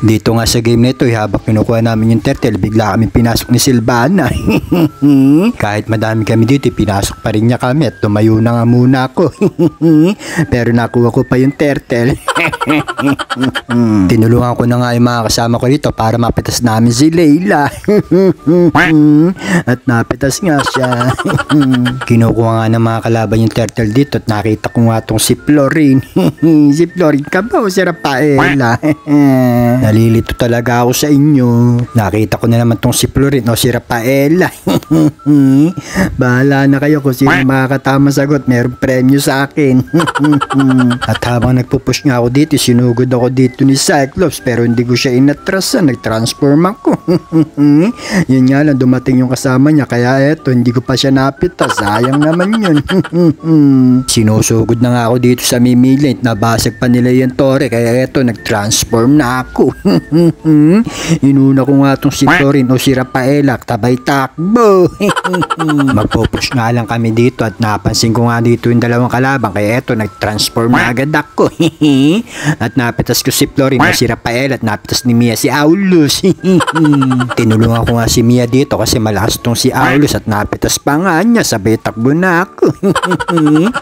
Dito nga sa game nito, habang kinukuha namin yung turtle, bigla kami pinasok ni Silvana. Kahit madami kami dito, pinasok pa rin niya kami at tumayo na nga muna ako. Pero nakuha ko pa yung turtle. Tinulungan ko na nga yung mga kasama ko dito para mapitas namin si Layla. At napitas nga siya. Kinukuha nga ng mga kalaban yung turtle dito at nakita ko nga tong si Florin. Si Florin ka ba o si Rafaela? Nalilito talaga ako sa inyo. Nakita ko na naman tong si Florin o si Rafaela. Bahala na kayo kung sino makakatama sagot. Merong premyo sa akin. At habang nagpupush nga ako dito, sinugod ako dito ni Cyclops pero hindi ko siya inatrasan. Nag-transform ako. Yun nga lang, dumating yung kasama niya kaya eto, hindi ko pa siya napita. Sayang naman yun. Sinusugod na nga ako dito sa Mimilint. Nabasag pa nila yung tore kaya eto, nag-transform na ako. Inuna ko nga tong si Florin o si Rafaela, tabay takbo. Magpupush nga lang kami dito at napansin ko nga dito yung dalawang kalaban kaya eto, nag-transform na agad ako. At napitas ko si Florin o si Rafaela at napitas ni Mia si Aulus. Tinulungan ko nga si Mia dito kasi malakas tong si Aulus at napitas pa nga niya, sabay takbo na ako.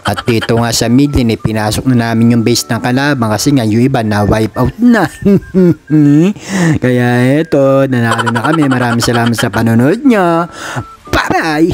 At dito nga sa midlane, pinasok na namin yung base ng kalaban kasi nga yung iba na wipe out na. Kaya eto, nanalo na kami. Maraming salamat sa panonood nyo. Bye bye.